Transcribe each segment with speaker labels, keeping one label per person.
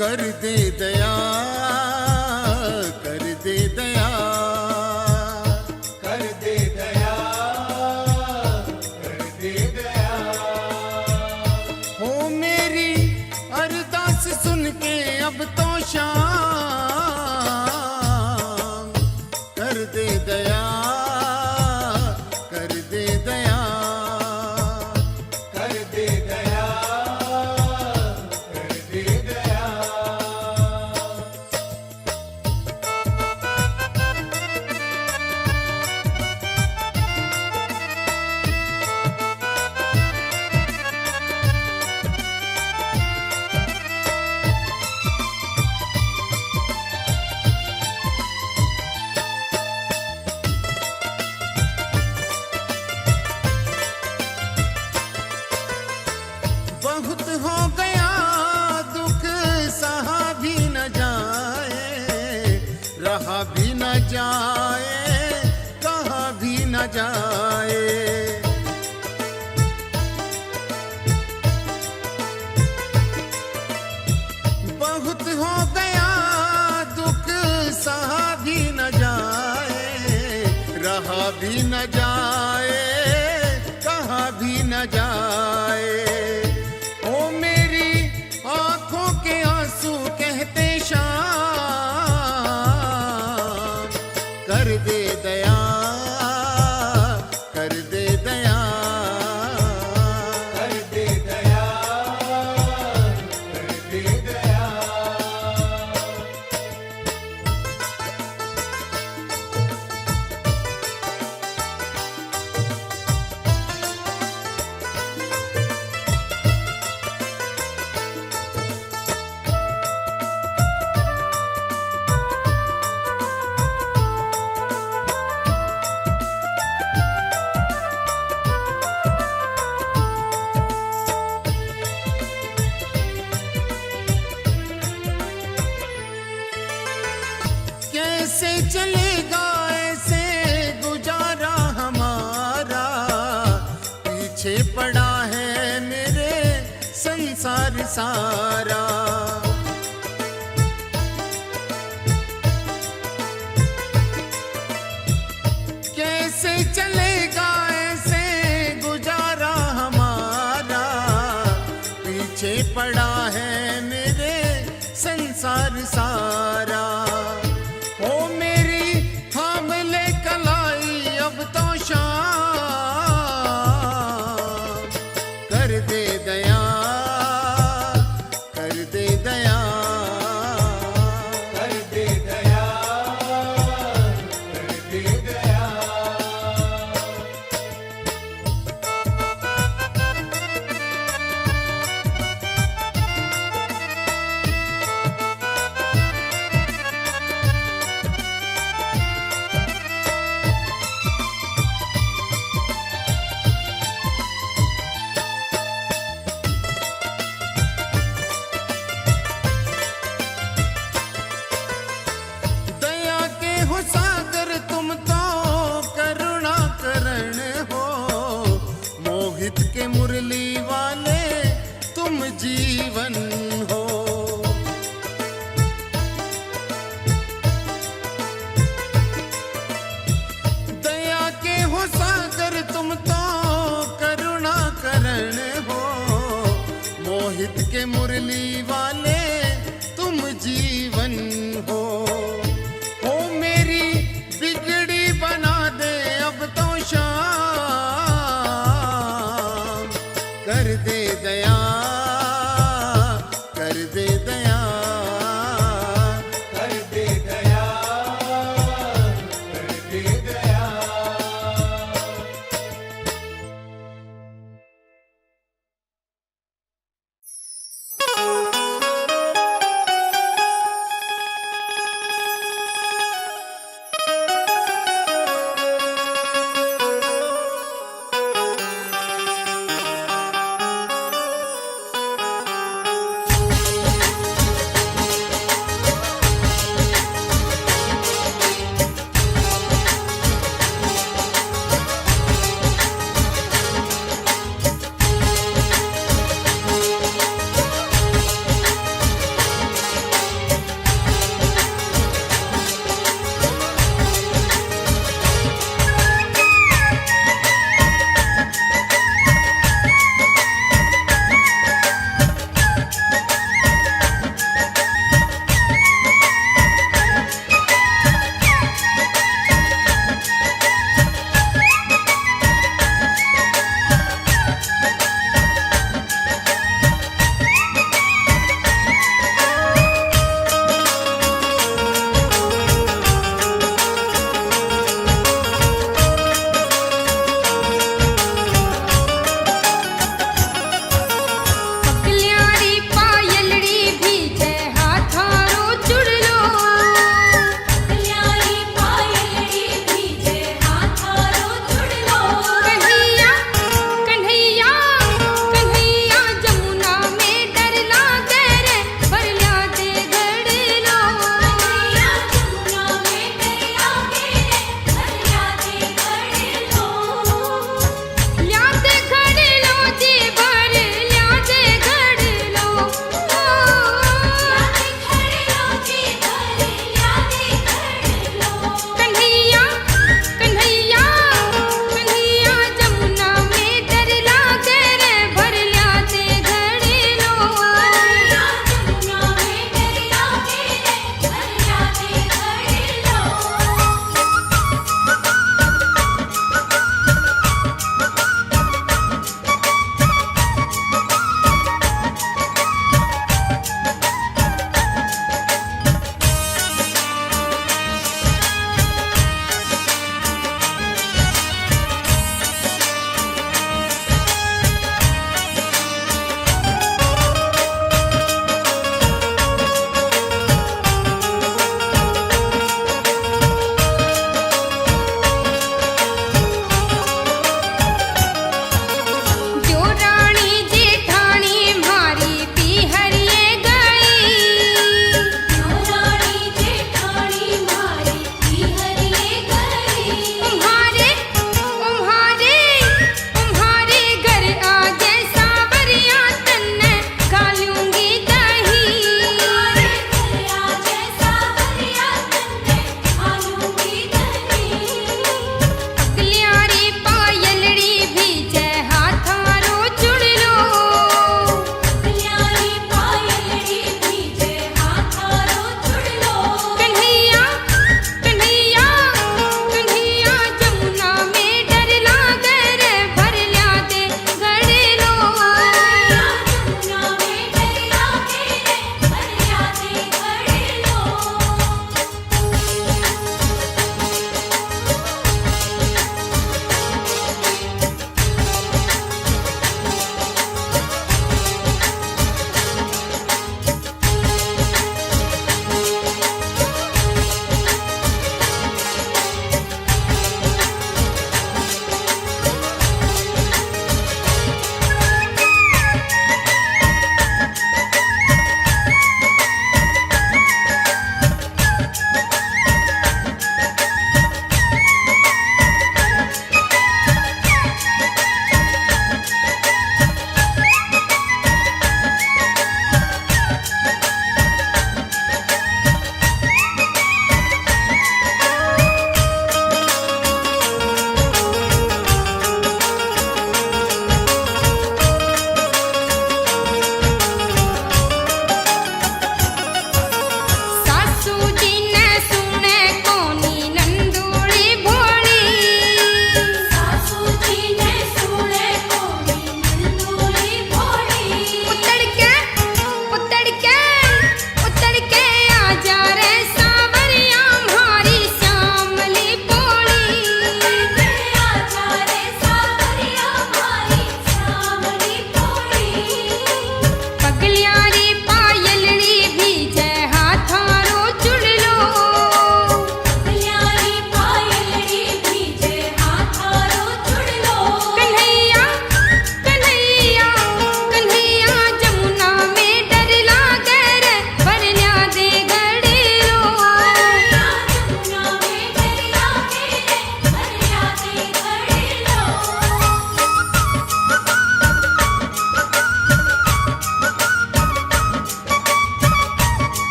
Speaker 1: कर दे दया, कर दे दया,
Speaker 2: कर दे दया, कर दे दया।
Speaker 1: हो मेरी अरदास सुन के अब तो शाम, कर दे दया, कर दे दया,
Speaker 2: कर दे दया, कर दे दया।
Speaker 1: बहुत हो गया दुख सहा भी न जाए, रहा भी न जाए, कहा भी न जाए। बहुत हो गया दुख सहा भी न जाए, रहा भी न जाए, कहा भी न जाए। ओ मेरी आंखों के आंसू कहते शाम, कर दे दया, कर दे दया,
Speaker 2: कर दे दया, कर दे दया।
Speaker 1: कैसे चलेगा ऐसे गुजारा हमारा, पीछे पड़ा है मेरे संसार सारा। कैसे चलेगा ऐसे गुजारा हमारा, पीछे पड़ा है मेरे संसार सारा। ओ मेरी थाम ले कलाई अब तो शाम, कर दे दया, कर दे दया,
Speaker 2: कर दे दया, कर दे दया।
Speaker 1: दया के हो सागर तुम तो करुणा करण हो, मोहित के मुरली वाले तुम जीवन हो। दया के हो सागर तुम तो करुणा करण हो, मोहित के मुरली वाले तुम जीवन हो। ओ मेरी बिगड़ी बना दे अब तो शाम, कर दे दया, कर दे दया,
Speaker 2: कर दे दया, कर दे दया।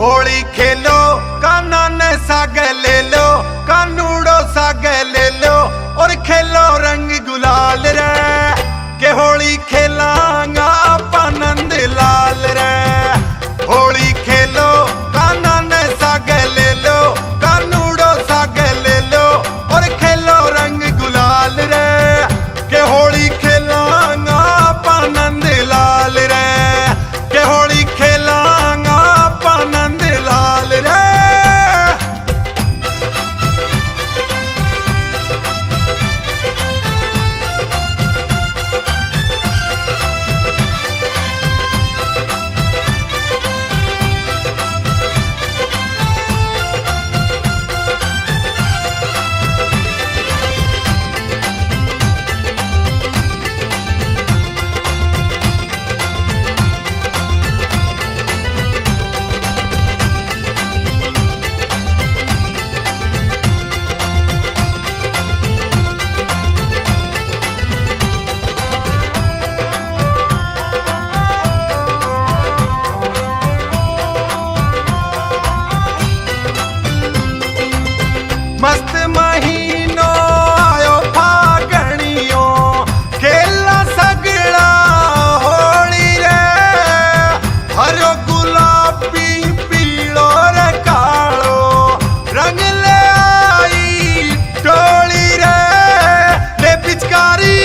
Speaker 3: होली खेलो काना ने सागे ले लो, कानूड़ो सागे ले लो और खेलो रंग गुलाल रे, के होली खेलांगा आपा नंद लाल रे। होली खेलो काना ने सागे ले लो, कानूड़ो सागे ले लो और खेलो रंग गुलाल रे, के होली खेलांगा आपा नंद लाल रे, के होली खेलांगा आपा नंद लाल रे। मस्त महीनो आयो फागणियो, खेला सगड़ा होली रे, हरो गुलाबी पीलो रे कालो रंग ले आई टोली रे, ले पिचकारी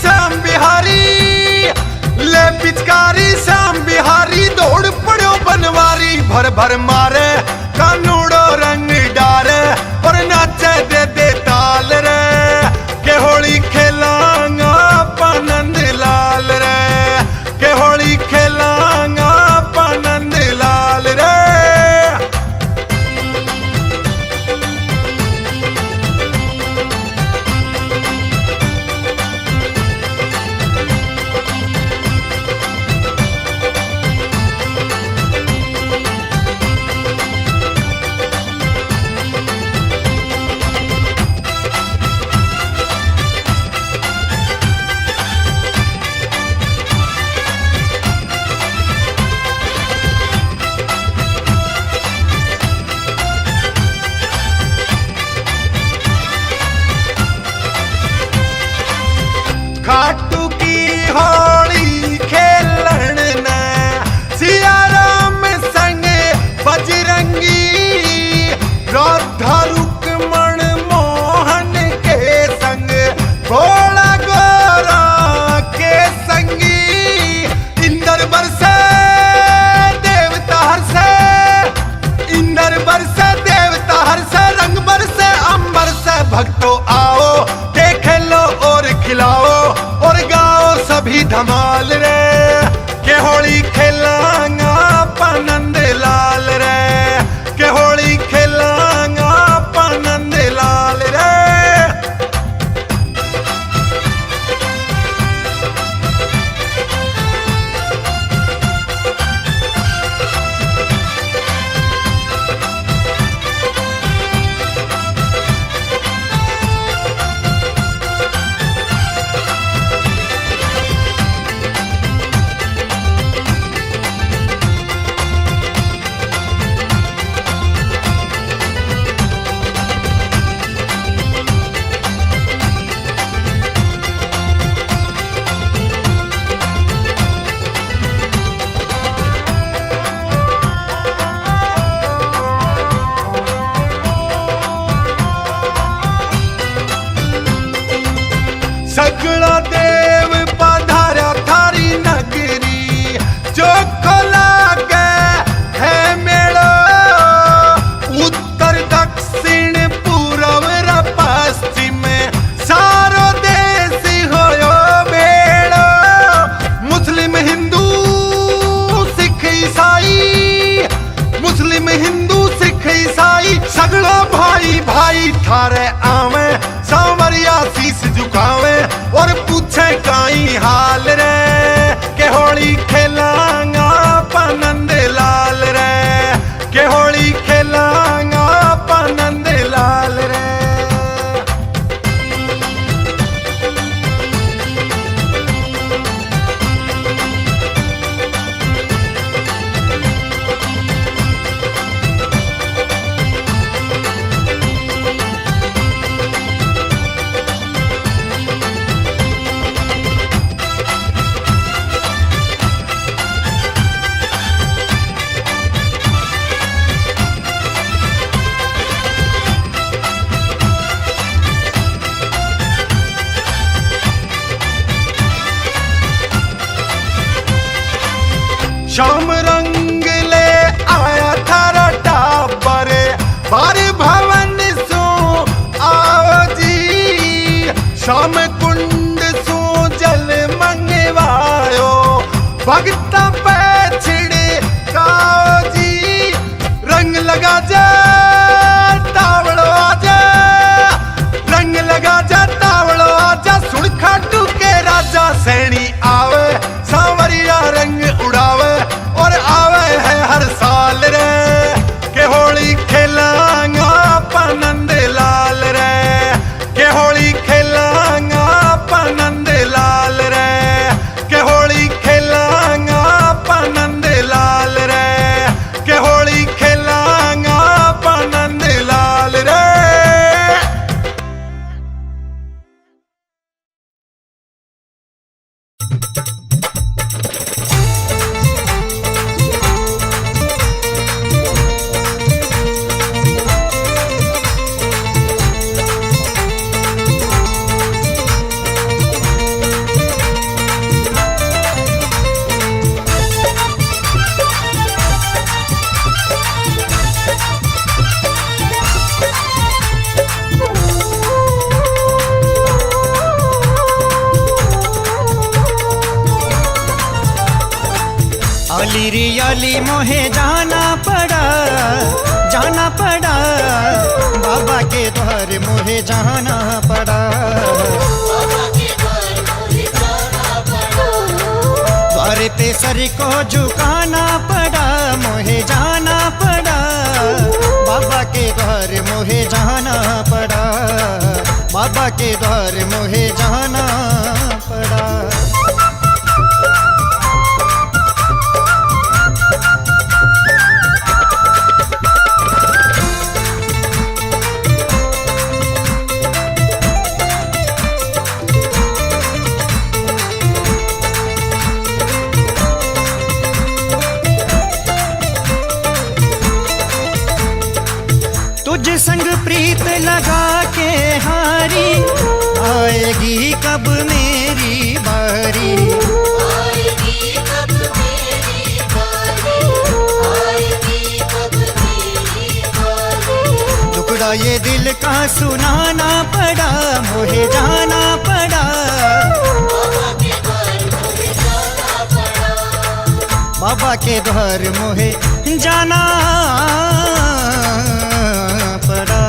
Speaker 3: श्याम बिहारी, ले पिचकारी श्याम बिहारी, दौड़ पड़ो बनवारी भर भर मारे कानूड़ो रंग डारे और नाचे दे दे ताल रे, के होली खेलांगा आपा नंद लाल रे, के होली खेलांगा आपा नंद लाल रे। खाटू की होली खेलन ने सिया राम संग बजरंगी, राधा रुक्मण मोहन के संग भोला गोरा के संगी, इंद्र बरसे देवता हरसे, इंद्र बरसे देवता हरसे, रंग बरसे अंबर से, भक्तों आओ देख लो और खिलाओ और गाओ सभी धमाल रे, के होली खेलांगा आपा नंद लाल रे, के होली खेलांगा आपा नंद लाल रे। सगड़ा देव पधारा थारी नगरी, जो खोला गए है मेड़ो, उत्तर दक्षिण पूर्व र पश्चिम सारो देश होयो बेड़ो, मुस्लिम हिंदू सिख ईसाई, मुस्लिम हिंदू सिख ईसाई, सगड़ा भाई भाई थारे आवे, सांवरिया शीस झुकावे और पूछे काई हाल रे, के होली खेलांगा आपा नंद लाल रे, के होली खेलांगा आपा नंद लाल रे। शाम रंग ले आया थारा टापर बार भवन सो आओ जी शाम कुंड सो जल मंगवायो भगत पे छिड़े काओ जी रंग लगा जा तावड़ो आजा रंग लगा जा तावड़ो आजा सुन खाटू के राजा सैनी आवे सांवरिया रंग उड़ावे और आवे है हर साल रे के होली खेलांगा पनंद लाल रे के होली खेलांगा पनंद लाल रे के होली खेलांगा पनंद लाल रे के होली खेलांगा पनंद लाल रे।
Speaker 4: आली रे आली मोहे जाना पड़ा बाबा के द्वार मोहे जाना पड़ा द्वार पे सर को झुकाना पड़ा मोहे जाना पड़ा बाबा के द्वार मोहे जाना पड़ा बाबा के द्वार मोहे जाना पड़ा। तुझ संग प्रीत लगा के हारी आएगी कब मेरी बारी
Speaker 5: आएगी कब मेरी बारी आएगी कब मेरी बारी
Speaker 4: टुकड़ा ये दिल का सुनाना पड़ा मोहे जाना पड़ा
Speaker 5: बाबा के द्वार मोहे जाना पड़ा
Speaker 4: बाबा के द्वार मोहे जाना पड़ा।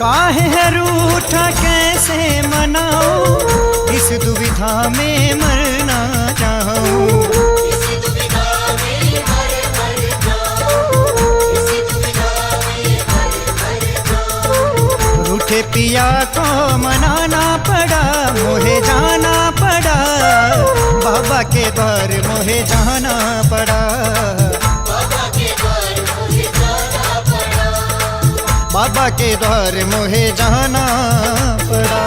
Speaker 4: काहे है रूठा कैसे मनाऊं इस दुविधा में मरना चाहूं
Speaker 5: इसी दुविधा में मर जाऊं इसी दुविधा में मर जाऊं
Speaker 4: रूठे पिया को मनाना पड़ा मोहे जाना पड़ा बाबा के द्वार मोहे जाना पड़ा
Speaker 5: बाबा के द्वार मोहे जाना पड़ा
Speaker 4: बाबा के द्वार मोहे जाना पड़ा।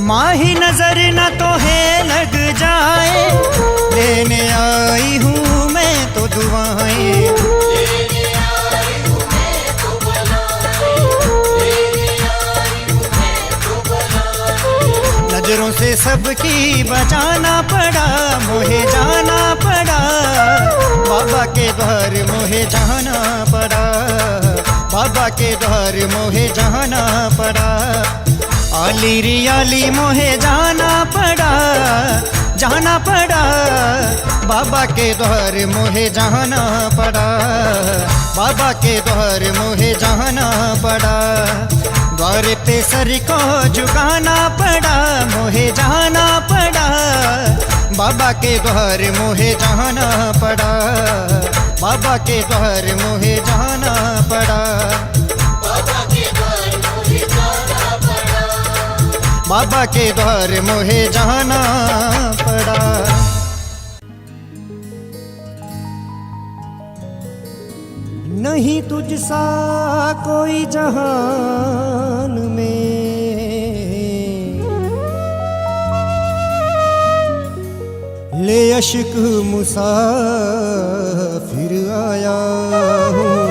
Speaker 4: माही नजर न तो है लग जाए लेने आई हूँ मैं तो दुआएं
Speaker 5: लेने आई हूँ मैं तो बुलाए लेने आई हूँ मैं तो बुलाए
Speaker 4: नजरों से सबकी बचाना पड़ा मोहे जाना पड़ा बाबा के द्वार मोहे जाना पड़ा बाबा के द्वार मोहे जाना पड़ा। आली री आली मोहे जाना पड़ा बाबा के द्वार मोहे जाना पड़ा बाबा के द्वार मोहे जाना पड़ा। पे सर को झुकाना पड़ा, मोहे जाना पड़ा, बाबा के द्वार मोहे जाना पड़ा, बाबा के द्वार मोहे जाना पड़ा,
Speaker 5: बाबा के द्वार मुझे जाना पड़ा।
Speaker 4: बाबा के द्वार मोहे जाना पड़ा। नहीं तुझसा कोई जहान में, ले अश्क मुसाफिर आया हूँ,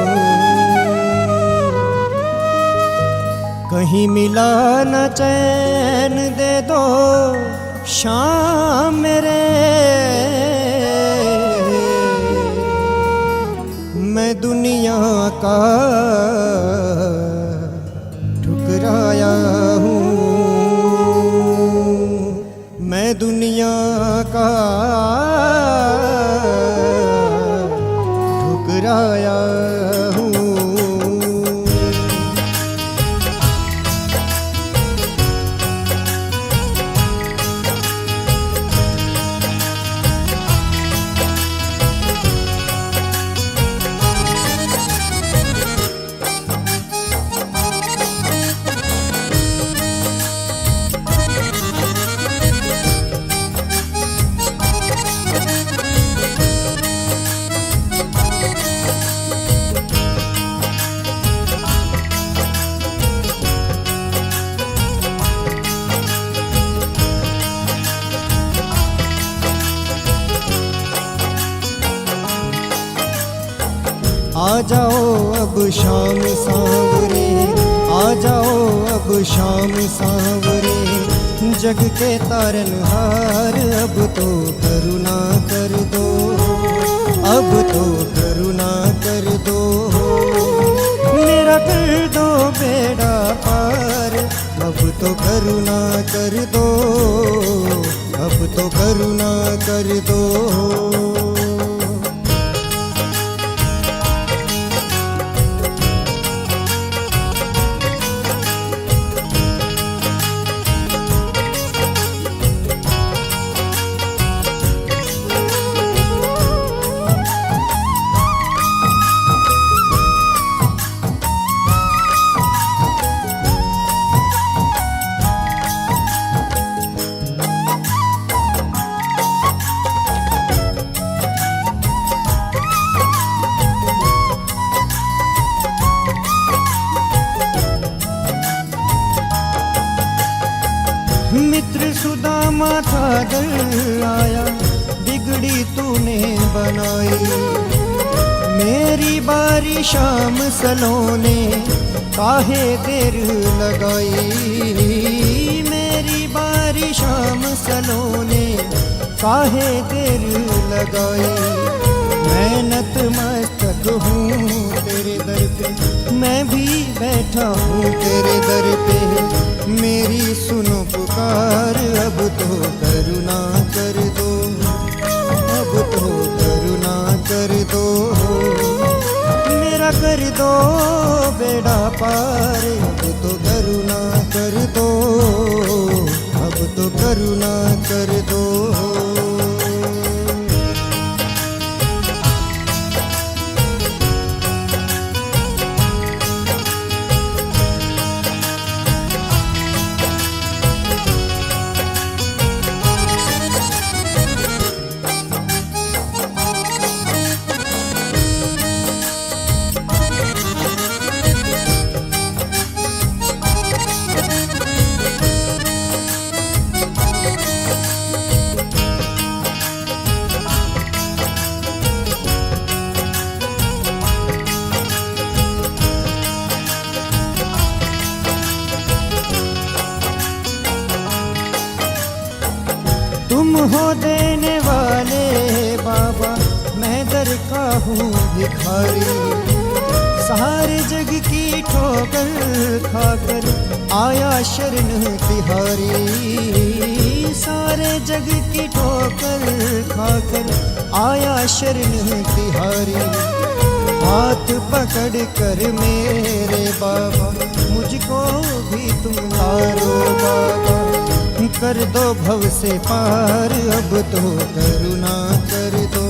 Speaker 4: कहीं मिला न चैन दे दो शाम मेरे, मैं दुनिया का ठुकराया हूँ, मैं दुनिया का ठुकराया हूँ। आ जाओ अब शाम सांवरे, आ जाओ अब शाम सांवरे, जग के तारनहार अब तो करुणा कर दो, अब तो करुणा कर दो, मेरा कर दो बेड़ा पार, अब तो करुणा कर दो, अब तो करुणा कर दो। मित्र सुदामा था डर आया, बिगड़ी तूने बनाई, मेरी बारी शाम सलोने काहे देर लगाई, मेरी बारी शाम सलोने काहे देर लगाई, मैं नतमस्तक हूँ तेरे दर पे, मैं भी बैठा हूँ तेरे दर पे, मेरी सुनो पुकार, अब तो करुणा कर दो, अब तो करुणा कर दो, मेरा कर दो बेड़ा पार, अब तो करुणा कर दो, अब तो करुणा कर दो। तुम हो देने वाले बाबा, मैं दर का हूँ भिखारी, सारे जग की ठोकर खाकर आया शरण तिहारी, सारे जग की ठोकर खाकर आया शरण तिहारी, हाथ पकड़ कर मेरे बाबा मुझको भी तारो बाबा, कर दो भव से पार, अब तो करुणा कर दो,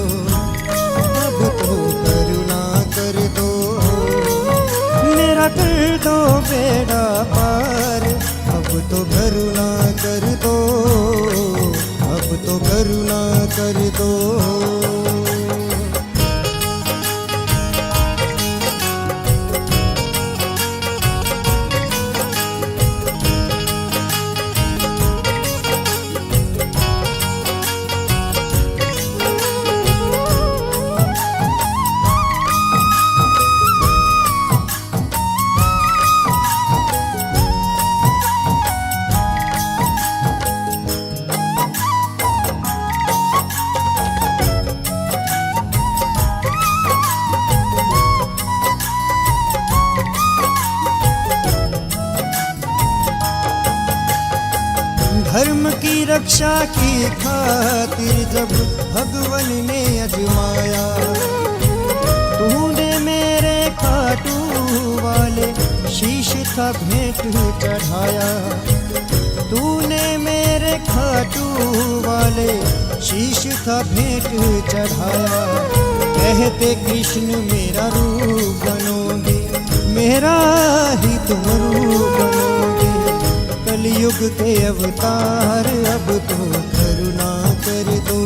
Speaker 4: अब तो करुणा कर दो, मेरा कर दो बेड़ा पार, अब तो करुणा कर दो, अब तो करुणा कर दो। धर्म की रक्षा की खातिर जब भगवन ने अजमाया, तूने मेरे खाटू वाले शीश था भेंट चढ़ाया, तूने मेरे खाटू वाले शीश था भेंट चढ़ाया। कहते कृष्ण मेरा रूप बनोगे, मेरा ही तुम रूप बनोगे, कलयुग के अवतार, अब तो करुणा कर दो,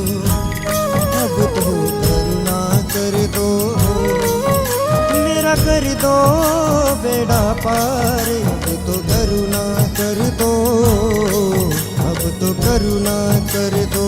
Speaker 4: अब तो करुणा कर दो, मेरा कर दो बेड़ा पार, अब तो करुणा कर दो, अब तो करुणा कर दो।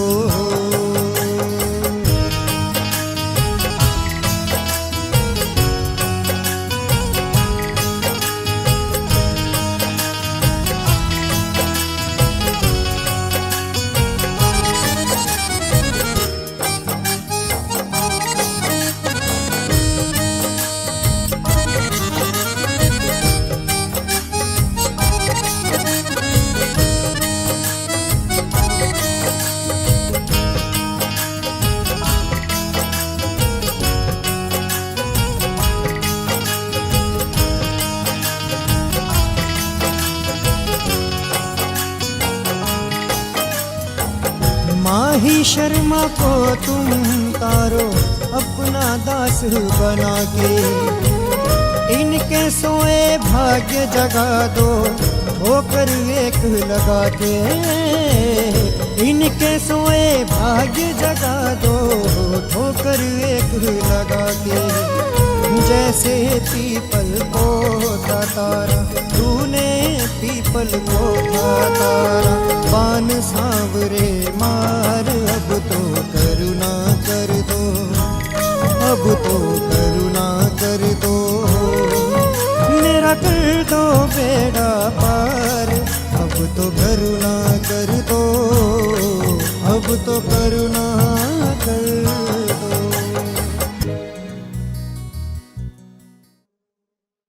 Speaker 4: माही शर्मा को तुम तारो अपना दास बना के, इनके सोए भाग्य जगा दो ठोकर एक लगा के, इनके सोए भाग्य जगा दो ठोकर एक लगा के। जैसे पीपल को था तारा, तूने पीपल को था तारा, बान सांवरे मार, अब तो करुणा कर दो, अब तो करुणा कर दो, मेरा कर दो बेड़ा पार, अब तो करुणा कर दो, अब तो करुणा